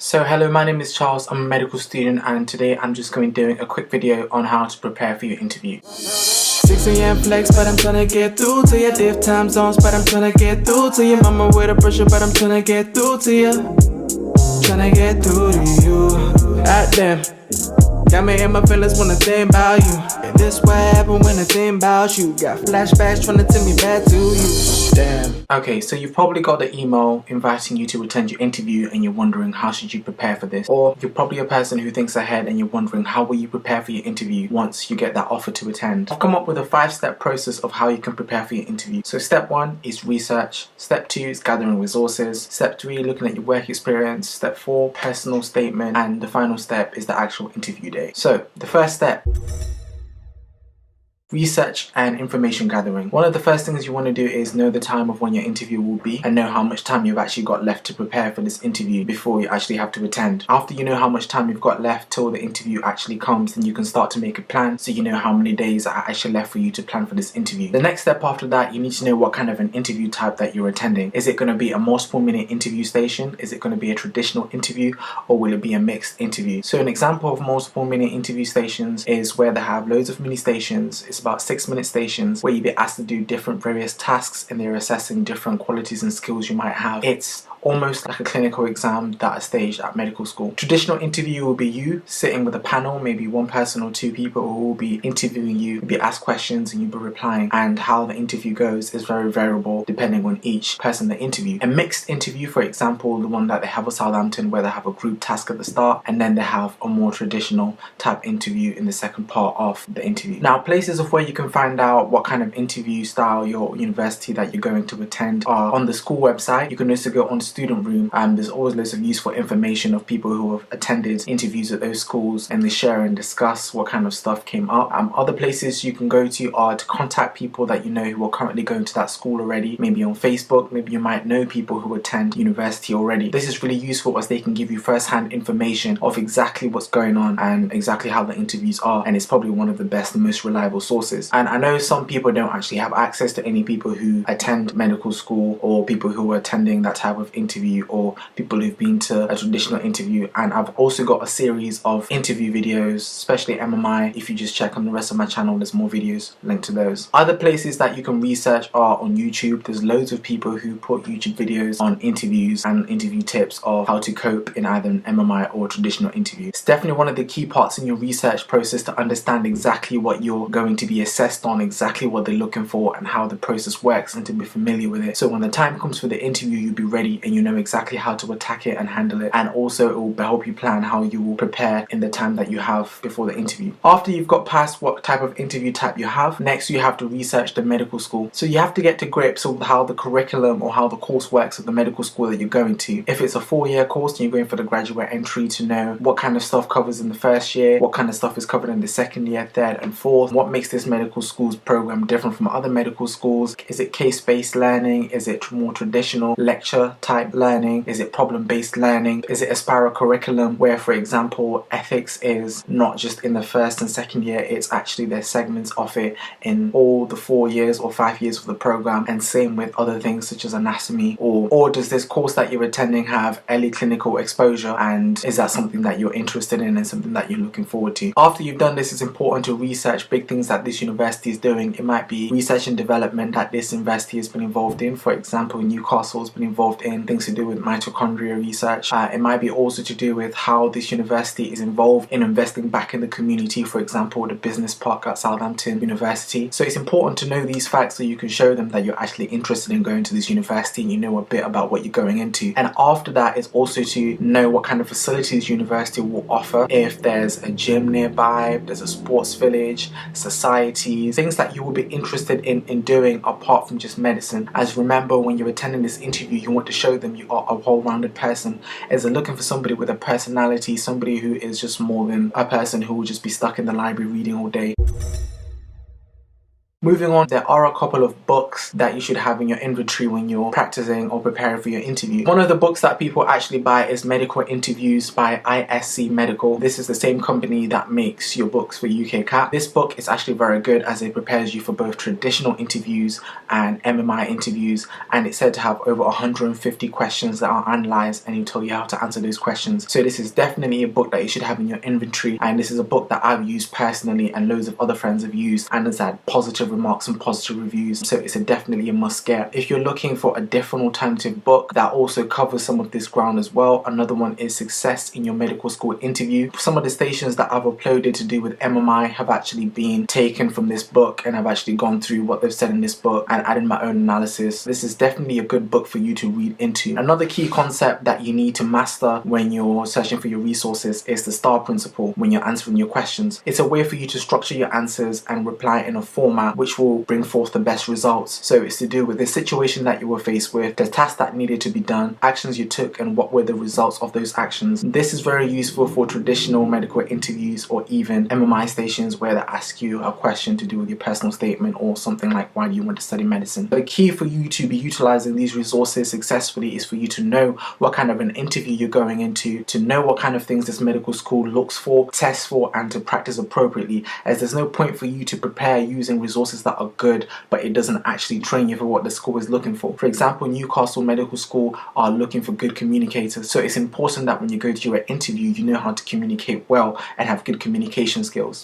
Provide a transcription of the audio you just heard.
So hello, my name is Charles, I'm a medical student, and today I'm just going to be doing a quick video on how to prepare for your interview. 6 a.m. flex, but I'm tryna get through to you. Diff time zones, but I'm tryna get through to you. Mama with the pressure, but I'm tryna get through to you. Tryna get through to you. At them, got me in my feelings when I think about you. And this what happened when I think about you. Got flashbacks tryna take me back to you. Damn. Okay, so you've probably got the email inviting you to attend your interview and you're wondering how should you prepare for this. Or you're probably a person who thinks ahead and you're wondering how will you prepare for your interview once you get that offer to attend. I've come up with a 5-step process of how you can prepare for your interview. So step 1 is research. Step 2 is gathering resources. Step 3, looking at your work experience. Step 4, personal statement. And the final step is the actual interview day. So the first step, research and information gathering. One of the first things you want to do is know the time of when your interview will be and know how much time you've actually got left to prepare for this interview before you actually have to attend. After you know how much time you've got left till the interview actually comes, then you can start to make a plan so you know how many days are actually left for you to plan for this interview. The next step after that, you need to know what kind of an interview type that you're attending. Is it going to be a multiple minute interview station? Is it going to be a traditional interview, or will it be a mixed interview? So an example of multiple minute interview stations is where they have loads of mini stations. It's about 6-minute stations where you'll be asked to do different various tasks and they're assessing different qualities and skills you might have. It's almost like a clinical exam that is staged at medical school. Traditional interview will be you sitting with a panel, maybe one person or two people who will be interviewing you. You'll be asked questions and you'll be replying, and how the interview goes is very variable depending on each person they interview. A mixed interview, for example, the one that they have at Southampton, where they have a group task at the start and then they have a more traditional type interview in the second part of the interview. Now, places of where you can find out what kind of interview style your university that you're going to attend are on the school website. You can also go on student room, and there's always loads of useful information of people who have attended interviews at those schools, and they share and discuss what kind of stuff came up. Other places you can go to are to contact people that you know who are currently going to that school already, maybe on Facebook. Maybe you might know people who attend university already. This is really useful as they can give you first-hand information of exactly what's going on and exactly how the interviews are, and it's probably one of the best and most reliable sources. And I know some people don't actually have access to any people who attend medical school, or people who are attending that type of interview, or people who've been to a traditional interview. And I've also got a series of interview videos, especially MMI. If you just check on the rest of my channel, there's more videos linked to those. Other places that you can research are on YouTube. There's loads of people who put YouTube videos on interviews and interview tips of how to cope in either an MMI or a traditional interview. It's definitely one of the key parts in your research process to understand exactly what you're going to be assessed on, exactly what they're looking for and how the process works, and to be familiar with it. So when the time comes for the interview, you'll be ready and you know exactly how to attack it and handle it. And also it will help you plan how you will prepare in the time that you have before the interview. After you've got past what type of interview type you have, next you have to research the medical school. So you have to get to grips with how the curriculum or how the course works at the medical school that you're going to. If it's a 4-year course and you're going for the graduate entry, to know what kind of stuff covers in the first year, what kind of stuff is covered in the second year, third and fourth, what makes this medical school's program different from other medical schools. Is it case-based learning? Is it more traditional lecture type learning? Is it problem-based learning? Is it a spiral curriculum where, for example, ethics is not just in the first and second year, it's actually there's segments of it in all the 4 years or 5 years of the program, and same with other things such as anatomy? Or does this course that you're attending have early clinical exposure, and is that something that you're interested in and something that you're looking forward to? After you've done this, it's important to research big things that this university is doing. It might be research and development that this university has been involved in. For example, Newcastle has been involved in things to do with mitochondria research. It might be also to do with how this university is involved in investing back in the community, for example the business park at Southampton University. So it's important to know these facts so you can show them that you're actually interested in going to this university and you know a bit about what you're going into. And after that, it's also to know what kind of facilities university will offer. If there's a gym nearby, there's a sports village, societies, things that you will be interested in doing apart from just medicine. As remember, when you're attending this interview, you want to show them you are a whole-rounded person. As they're looking for somebody with a personality, somebody who is just more than a person who will just be stuck in the library reading all day. Moving on, there are a couple of books that you should have in your inventory when you're practicing or preparing for your interview. One of the books that people actually buy is Medical Interviews by ISC Medical. This is the same company that makes your books for UK CAT. This book is actually very good as it prepares you for both traditional interviews and MMI interviews, and it's said to have over 150 questions that are analysed, and it'll tell you how to answer those questions. So this is definitely a book that you should have in your inventory, and this is a book that I've used personally and loads of other friends have used and has had positive remarks and positive reviews, so it's definitely a must get. If you're looking for a different alternative book that also covers some of this ground as well, another one is Success in Your Medical School Interview. Some of the stations that I've uploaded to do with MMI have actually been taken from this book, and I've actually gone through what they've said in this book and added my own analysis. This is definitely a good book for you to read into. Another key concept that you need to master when you're searching for your resources is the STAR principle when you're answering your questions. It's a way for you to structure your answers and reply in a format which will bring forth the best results. So it's to do with the situation that you were faced with, the task that needed to be done, actions you took, and what were the results of those actions. This is very useful for traditional medical interviews or even MMI stations where they ask you a question to do with your personal statement or something like why do you want to study medicine. The key for you to be utilizing these resources successfully is for you to know what kind of an interview you're going into, to know what kind of things this medical school looks for, tests for, and to practice appropriately, as there's no point for you to prepare using resources that are good but it doesn't actually train you for what the school is looking for. For example, Newcastle Medical School are looking for good communicators, so it's important that when you go to your interview you know how to communicate well and have good communication skills.